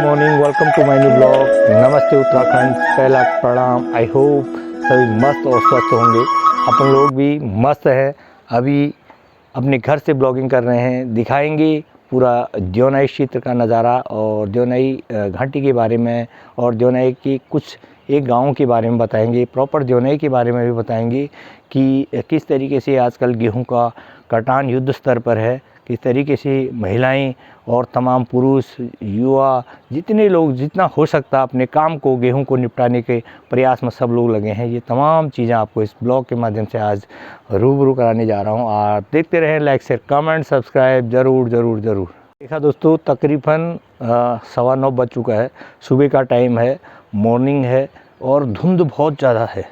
Morning, welcome to my new blog. नमस्ते उत्तराखंड, पहला प्रणाम। आई होप सभी मस्त और स्वस्थ होंगे। अपन लोग भी मस्त है। अभी अपने घर से ब्लॉगिंग कर रहे हैं, दिखाएंगे पूरा देवनाई क्षेत्र का नज़ारा और देवनाई घाटी के बारे में और देवनाई की कुछ एक गांव के बारे में बताएंगे। प्रॉपर देवनाई के बारे में भी बताएंगे कि किस तरीके से आजकल गेहूं का कटान युद्ध स्तर पर है, किस तरीके से महिलाएं और तमाम पुरुष युवा जितने लोग जितना हो सकता अपने काम को गेहूं को निपटाने के प्रयास में सब लोग लगे हैं। ये तमाम चीज़ें आपको इस ब्लॉग के माध्यम से आज रूबरू कराने जा रहा हूं। आप देखते रहें, लाइक शेयर कमेंट सब्सक्राइब ज़रूर ज़रूर ज़रूर। देखा दोस्तों, तकरीबन 9:15 बज चुका है। सुबह का टाइम है, मॉर्निंग है और धुंध बहुत ज़्यादा है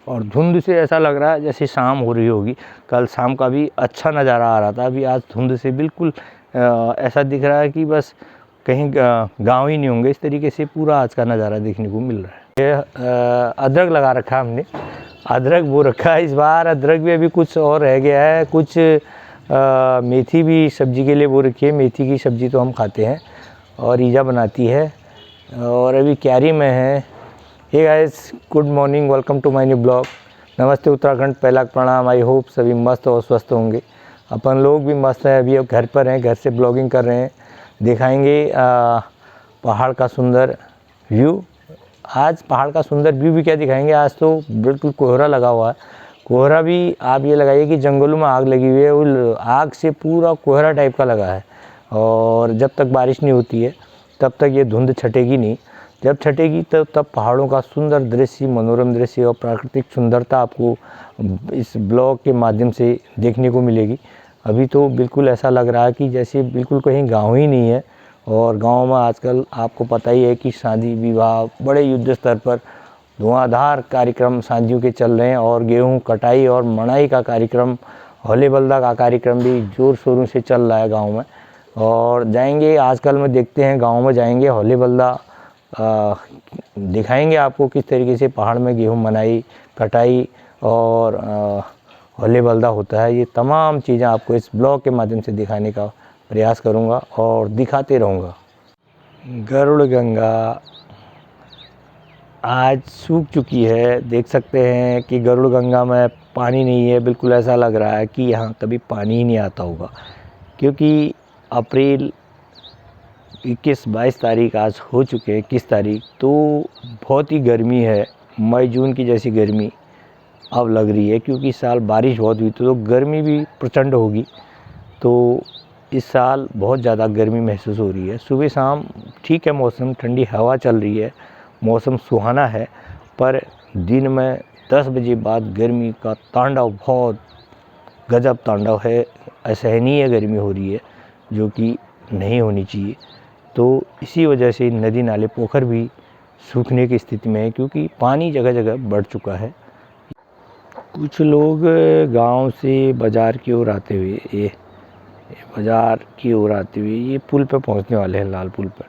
और धुंध से ऐसा लग रहा है जैसे शाम हो रही होगी। कल शाम का भी अच्छा नज़ारा आ रहा था, अभी आज धुंध से बिल्कुल ऐसा दिख रहा है कि बस कहीं गांव ही नहीं होंगे। इस तरीके से पूरा आज का नज़ारा देखने को मिल रहा है। ये अदरक लगा रखा हमने, अदरक बो रखा है इस बार। अदरक भी अभी कुछ और रह गया है, कुछ मेथी भी सब्जी के लिए बो रखी है। मेथी की सब्ज़ी तो हम खाते हैं और ईजा बनाती है और अभी क्यारी में है। Hey guys, good morning, welcome to my new blog. नमस्ते उत्तराखंड, पहला प्रणाम। आई होप सभी मस्त और स्वस्थ होंगे। अपन लोग भी मस्त हैं। अभी अब घर पर हैं, घर से ब्लॉगिंग कर रहे हैं। दिखाएंगे पहाड़ का सुंदर व्यू। आज पहाड़ का सुंदर व्यू भी क्या दिखाएंगे, आज तो बिल्कुल कोहरा लगा हुआ है। कोहरा भी आप ये लगाइए कि जंगलों में आग लगी हुई है, उस आग से पूरा कोहरा टाइप का लगा है और जब तक बारिश नहीं होती है तब तक ये धुंध छटेगी नहीं। जब छटेगी तब पहाड़ों का सुंदर दृश्य, मनोरम दृश्य और प्राकृतिक सुंदरता आपको इस ब्लॉग के माध्यम से देखने को मिलेगी। अभी तो बिल्कुल ऐसा लग रहा है कि जैसे बिल्कुल कहीं गांव ही नहीं है। और गांव में आजकल आपको पता ही है कि शादी विवाह बड़े युद्ध स्तर पर धुआंधार कार्यक्रम शादियों के चल रहे हैं और गेहूं कटाई और मड़ाई का कार्यक्रम, होले बल्दा का कार्यक्रम भी जोर शोरों से चल रहा है गाँव में। और जाएंगे आजकल में, देखते हैं गाँव में जाएंगे, होले बल्दा दिखाएंगे आपको किस तरीके से पहाड़ में गेहूं मनाई कटाई और होले बल्दा होता है। ये तमाम चीज़ें आपको इस ब्लॉग के माध्यम से दिखाने का प्रयास करूंगा और दिखाते रहूंगा। गरुड़ गंगा आज सूख चुकी है। देख सकते हैं कि गरुड़ गंगा में पानी नहीं है। बिल्कुल ऐसा लग रहा है कि यहाँ कभी पानी ही नहीं आता होगा, क्योंकि अप्रैल 21-22 तारीख आज हो चुके हैं। 21 तारीख तो बहुत ही गर्मी है। मई जून की जैसी गर्मी अब लग रही है, क्योंकि इस साल बारिश बहुत हुई तो गर्मी भी प्रचंड होगी। तो इस साल बहुत ज़्यादा गर्मी महसूस हो रही है। सुबह शाम ठीक है, मौसम ठंडी हवा चल रही है, मौसम सुहाना है, पर दिन में 10 बजे बाद गर्मी का तांडव बहुत गजब तांडव है। असहनीय गर्मी हो रही है जो कि नहीं होनी चाहिए। तो इसी वजह से नदी नाले पोखर भी सूखने की स्थिति में है, क्योंकि पानी जगह जगह बढ़ चुका है। कुछ लोग गांव से बाज़ार की ओर आते हुए ये पुल पर पहुंचने वाले हैं। लाल पुल पर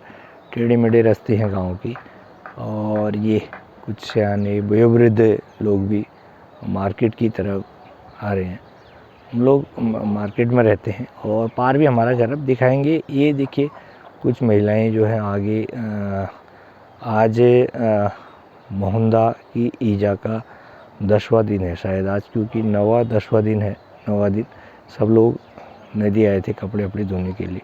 टेढ़े मेढ़े रास्ते हैं गांव की, और ये कुछ सियाने वयोवृद्ध लोग भी मार्केट की तरफ आ रहे हैं। हम लोग मार्केट में रहते हैं और पार भी हमारा घर। अब दिखाएंगे, ये देखिए कुछ महिलाएं जो हैं आगे। आज मोहंदा की ईजा का 10वां दिन है शायद आज, क्योंकि 10वां दिन है। 9वां दिन सब लोग नदी आए थे कपड़े अपने धोने के लिए,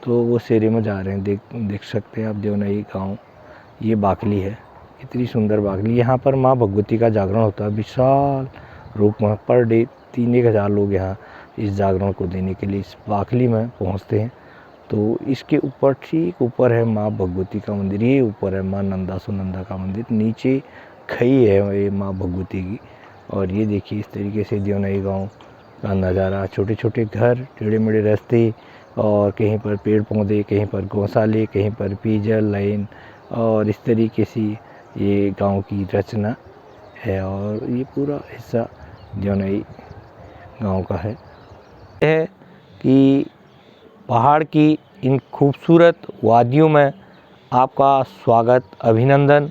तो वो सेरे में जा रहे हैं। देख सकते हैं आप देवनाई गाँव। ये बाकली है, इतनी सुंदर बाकली। यहाँ पर माँ भगवती का जागरण होता है विशाल रूप में। पर डे 3-1 हज़ार लोग यहाँ इस जागरण को देने के लिए इस बाकली में पहुँचते हैं। तो इसके ऊपर, ठीक ऊपर है माँ भगवती का मंदिर, ये ऊपर है माँ नंदा सुनंदा का मंदिर, नीचे खई है ये माँ भगवती की। और ये देखिए इस तरीके से देवनाई गांव का नज़ारा। छोटे छोटे घर, टेढ़े मेढ़े रास्ते और कहीं पर पेड़ पौधे, कहीं पर गौशाले, कहीं पर पीजल लाइन, और इस तरीके से ये गांव की रचना है। और ये पूरा हिस्सा देवनाई गांव का है कि पहाड़ की इन खूबसूरत वादियों में आपका स्वागत, अभिनंदन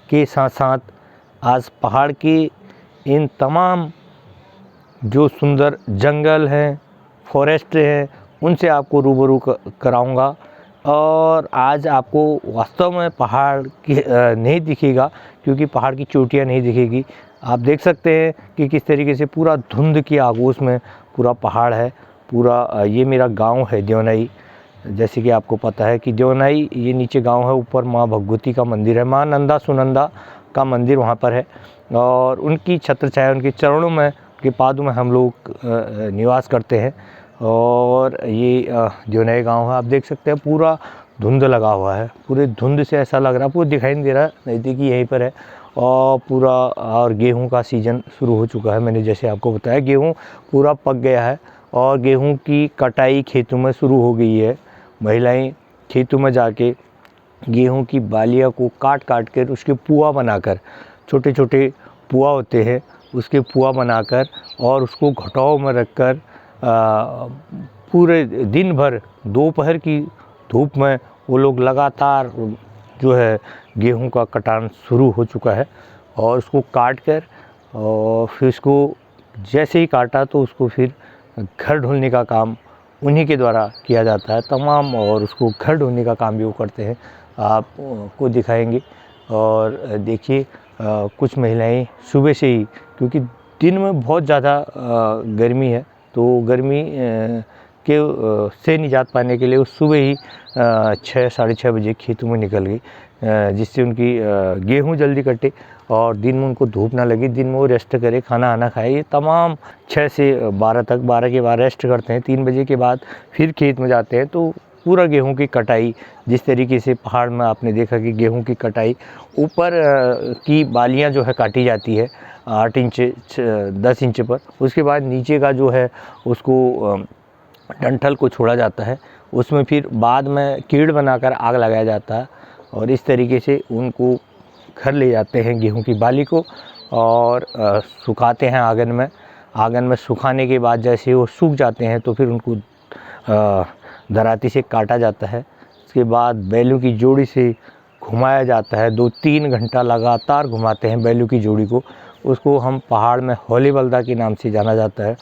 के साथ साथ आज पहाड़ की इन तमाम जो सुंदर जंगल हैं, फॉरेस्ट हैं, उनसे आपको रूबरू कराऊंगा और आज आपको वास्तव में पहाड़ की नहीं दिखेगा, क्योंकि पहाड़ की चोटियाँ नहीं दिखेगी। आप देख सकते हैं कि किस तरीके से पूरा धुंध की आगोश में पूरा पहाड़ है। पूरा ये मेरा गांव है देवनाई। जैसे कि आपको पता है कि देवनाई ये नीचे गांव है, ऊपर माँ भगवती का मंदिर है, माँ नंदा सुनंदा का मंदिर वहाँ पर है। और उनकी छत्र छाया, उनके चरणों में, उनके पादों में हम लोग निवास करते हैं। और ये देवनाई गांव है। आप देख सकते हैं पूरा धुंध लगा हुआ है, पूरे धुंध से ऐसा लग रहा है, पूरा दिखाई नहीं दे रहा है, नज़दीकी यहीं पर है। और पूरा और गेहूं का सीज़न शुरू हो चुका है। मैंने जैसे आपको बताया गेहूं पूरा पक गया है और गेहूं की कटाई खेतों में शुरू हो गई है। महिलाएं खेतों में जाके गेहूं की बालियां को काट काट कर उसके पुआ बनाकर, छोटे छोटे पुआ होते हैं, उसके पुआ बनाकर और उसको घटाओं में रखकर पूरे दिन भर दोपहर की धूप में वो लोग लगातार जो है गेहूं का कटान शुरू हो चुका है। और उसको काट कर और फिर उसको जैसे ही काटा तो उसको फिर घर ढोने का काम उन्हीं के द्वारा किया जाता है तमाम। और उसको घर ढोने का काम भी वो करते हैं, आपको दिखाएंगे। और देखिए कुछ महिलाएं सुबह से ही, क्योंकि दिन में बहुत ज़्यादा गर्मी है, तो गर्मी के से निजात पाने के लिए वो सुबह ही 6 साढ़े 6 बजे खेतों में निकल गई, जिससे उनकी गेहूं जल्दी कटे और दिन में उनको धूप ना लगे, दिन में वो रेस्ट करे, खाना आना खाए। ये तमाम 6 से 12 तक, 12 के बाद रेस्ट करते हैं, 3 बजे के बाद फिर खेत में जाते हैं। तो पूरा गेहूं की कटाई जिस तरीके से पहाड़ में आपने देखा कि गेहूं की कटाई, ऊपर की बालियां जो है काटी जाती है 8 इंच 10 इंच पर, उसके बाद नीचे का जो है उसको डंठल को छोड़ा जाता है, उसमें फिर बाद में कीड़ बनाकर आग लगाया जाता है। और इस तरीके से उनको घर ले जाते हैं गेहूं की बाली को और सुखाते हैं आंगन में। आंगन में सुखाने के बाद जैसे वो सूख जाते हैं तो फिर उनको दराती से काटा जाता है। उसके बाद बैलों की जोड़ी से घुमाया जाता है, 2-3 घंटा लगातार घुमाते हैं बैलों की जोड़ी को। उसको हम पहाड़ में हौली बल्दा के नाम से जाना जाता है।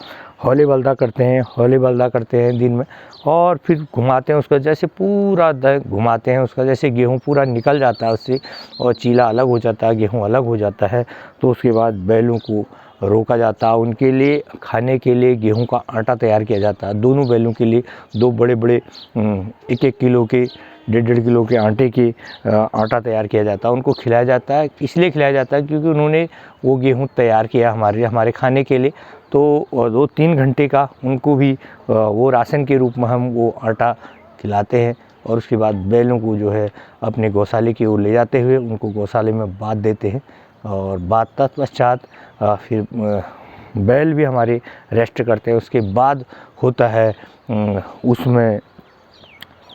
हौली बल्दा करते हैं, हौली बल्दा करते हैं दिन में, और फिर घुमाते हैं उसका, जैसे पूरा घुमाते हैं उसका, जैसे गेहूं पूरा निकल जाता है उससे और चीला अलग हो जाता है, गेहूं अलग हो जाता है। तो उसके बाद बैलों को रोका जाता है, उनके लिए खाने के लिए गेहूं का आटा तैयार किया जाता है। दोनों बैलों के लिए 2 बड़े बड़े 1-1 किलो के 1.5 किलो के आटे के आटा तैयार किया जाता है, उनको खिलाया जाता है। इसलिए खिलाया जाता है क्योंकि उन्होंने वो गेहूं तैयार किया हमारे खाने के लिए। तो 2-3 घंटे का उनको भी वो राशन के रूप में हम वो आटा खिलाते हैं। और उसके बाद बैलों को जो है अपने गौशाले की ओर ले जाते हुए उनको गौशाले में बांध देते हैं। और बांधता पश्चात फिर बैल भी हमारे रेस्ट करते हैं। उसके बाद होता है उसमें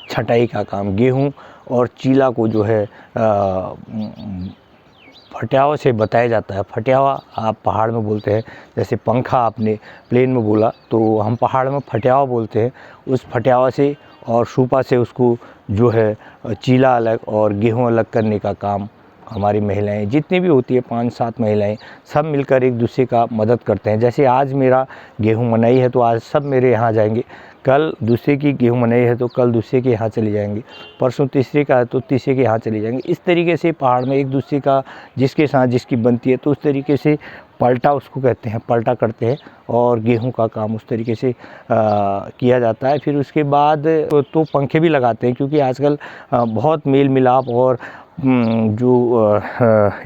छटाई का काम। गेहूं और चीला को जो है फटियावा से बताया जाता है। फटियावा आप पहाड़ में बोलते हैं, जैसे पंखा आपने प्लेन में बोला, तो हम पहाड़ में फटियावा बोलते हैं। उस फटियावा से और सूपा से उसको जो है चीला अलग और गेहूं अलग करने का काम हमारी महिलाएं जितनी भी होती है, 5-7 महिलाएं, सब मिलकर एक दूसरे का मदद करते हैं। जैसे आज मेरा गेहूं मनाई है तो आज सब मेरे यहाँ जाएंगे, कल दूसरे की गेहूं मनाई है तो कल दूसरे के यहाँ चले जाएंगे, परसों तीसरे का है तो तीसरे के यहाँ चले जाएंगे। इस तरीके से पहाड़ में एक दूसरे का जिसके साथ जिसकी बनती है तो उस तरीके से पलटा उसको कहते हैं, पलटा करते हैं और गेहूं का काम उस तरीके से किया जाता है। फिर उसके बाद तो पंखे भी लगाते हैं, क्योंकि आजकल बहुत मेल मिलाप और जो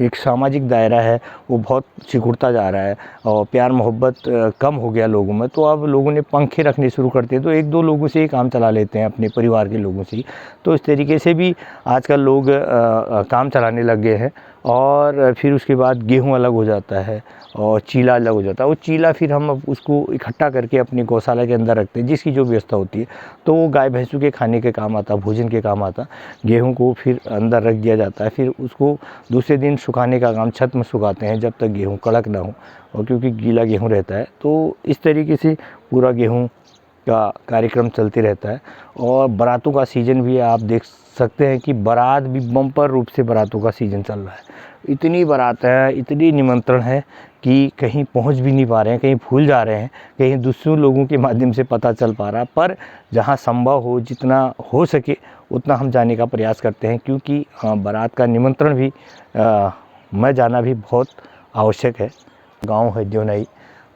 एक सामाजिक दायरा है वो बहुत सिकुड़ता जा रहा है और प्यार मोहब्बत कम हो गया लोगों में। तो अब लोगों ने पंखे रखने शुरू करते हैं, तो 1-2 लोगों से ही काम चला लेते हैं, अपने परिवार के लोगों से ही। तो इस तरीके से भी आजकल लोग काम चलाने लग गए हैं। और फिर उसके बाद गेहूं अलग हो जाता है और चीला अलग हो जाता है। वो चीला फिर हम उसको इकट्ठा करके अपनी गौशाला के अंदर रखते हैं, जिसकी जो व्यवस्था होती है। तो वो गाय भैंसों के खाने के काम आता, भोजन के काम आता। गेहूं को फिर अंदर रख दिया जाता है, फिर उसको दूसरे दिन सुखाने का काम, छत में सुखाते हैं जब तक गेहूं कड़क ना हो, और क्योंकि गीला गेहूं रहता है। तो इस तरीके से पूरा गेहूं का कार्यक्रम चलते रहता है। और बारातों का सीज़न भी आप देख सकते हैं कि बारात भी बम्पर रूप से बारातों का सीज़न चल रहा है। इतनी बारात है, इतनी निमंत्रण है कि कहीं पहुंच भी नहीं पा रहे हैं, कहीं भूल जा रहे हैं, कहीं दूसरों लोगों के माध्यम से पता चल पा रहा। पर जहां संभव हो, जितना हो सके उतना हम जाने का प्रयास करते हैं, क्योंकि बारात का निमंत्रण भी मैं जाना भी बहुत आवश्यक है। गांव है देवनाई,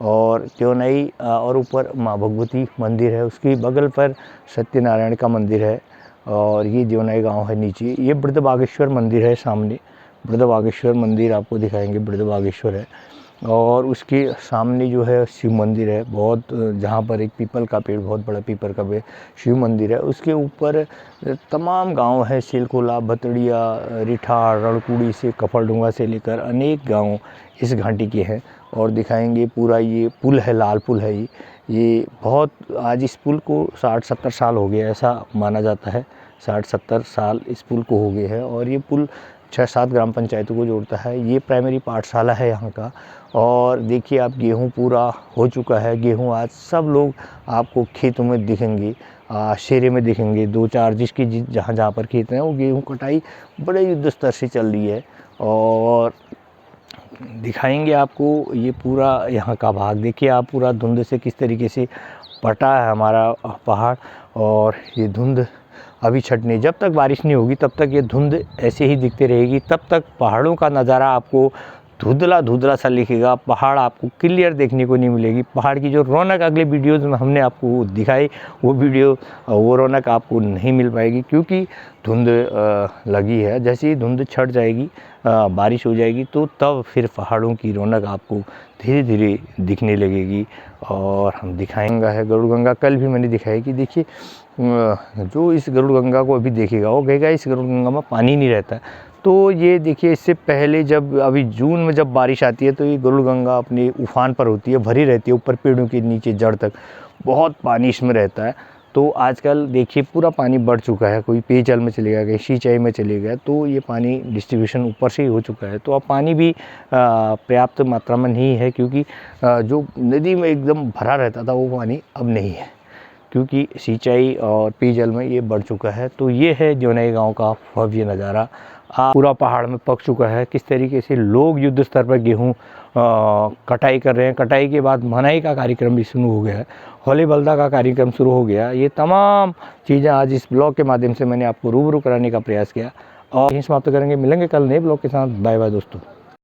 और देवनाई और ऊपर माँ भगवती मंदिर है, उसकी बगल पर सत्यनारायण का मंदिर है, और ये देवनाई गांव है नीचे। ये बृहद मंदिर है सामने, बृहद मंदिर आपको दिखाएंगे, बृहद है। और उसके सामने जो है शिव मंदिर है, बहुत, जहाँ पर एक पीपल का पेड़, बहुत बड़ा पीपल का पेड़, शिव मंदिर है। उसके ऊपर तमाम गांव है, सिलकोला, भतड़िया, रिठाड़, रणकुड़ी से कफरडुंगा से लेकर अनेक गांव इस घाटी के हैं। और दिखाएंगे पूरा, ये पुल है, लाल पुल है ये बहुत, आज इस पुल को 60-70 साल हो गए ऐसा माना जाता है। 60-70 साल इस पुल को हो गए हैं। और ये पुल 6-7 ग्राम पंचायतों को जोड़ता है। ये प्राइमरी पाठशाला है यहाँ का। और देखिए आप, गेहूँ पूरा हो चुका है। गेहूँ आज सब लोग आपको खेतों में दिखेंगे, शेरे में दिखेंगे, 2-4 जिसकी जहाँ जहाँ पर खेत हैं, वो गेहूँ कटाई बड़े युद्ध स्तर से चल रही है। और दिखाएंगे आपको ये पूरा यहाँ का भाग। देखिए आप, पूरा धुंध से किस तरीके से पटा है हमारा पहाड़। और ये धुंध अभी छटने, जब तक बारिश नहीं होगी तब तक ये धुंध ऐसे ही दिखती रहेगी, तब तक पहाड़ों का नज़ारा आपको धुंधला धुंधला सा दिखेगा। पहाड़ आपको क्लियर देखने को नहीं मिलेगी। पहाड़ की जो रौनक अगले वीडियोज़ में हमने आपको दिखाई, वो रौनक आपको नहीं मिल पाएगी, क्योंकि धुंध लगी है। जैसे ही धुंध छट जाएगी, बारिश हो जाएगी, तो तब फिर पहाड़ों की रौनक आपको धीरे धीरे दिखने लगेगी। और हम दिखाएंगे है गरुड़गंगा, कल भी मैंने दिखाई कि देखिए, जो इस गरुड़गंगा को अभी देखेगा वो कहेगा इस गरुड़गंगा में पानी नहीं रहता। तो ये देखिए, इससे पहले जब अभी जून में जब बारिश आती है, तो ये गरुड़गंगा अपने उफान पर होती है, भरी रहती है, ऊपर पेड़ों के नीचे जड़ तक बहुत पानी इसमें रहता है। तो आजकल देखिए पूरा पानी बढ़ चुका है, कोई पेयजल में चले गया, कहीं सिंचाई में चले गया, तो ये पानी डिस्ट्रीब्यूशन ऊपर से ही हो चुका है। तो अब पानी भी पर्याप्त मात्रा में नहीं है, क्योंकि जो नदी में एकदम भरा रहता था वो पानी अब नहीं है, क्योंकि सिंचाई और पेयजल में ये बढ़ चुका है। तो ये है देवनाई गांव का भव्य नज़ारा। पूरा पहाड़ में पक चुका है। किस तरीके से लोग युद्ध स्तर पर गेहूँ कटाई कर रहे हैं। कटाई के बाद मनाई का कार्यक्रम भी शुरू हो गया है, होली बल्दा का कार्यक्रम शुरू हो गया। ये तमाम चीज़ें आज इस ब्लॉग के माध्यम से मैंने आपको रूबरू कराने का प्रयास किया। और यहीं समाप्त करेंगे, मिलेंगे कल नए ब्लॉग के साथ। बाय बाय दोस्तों।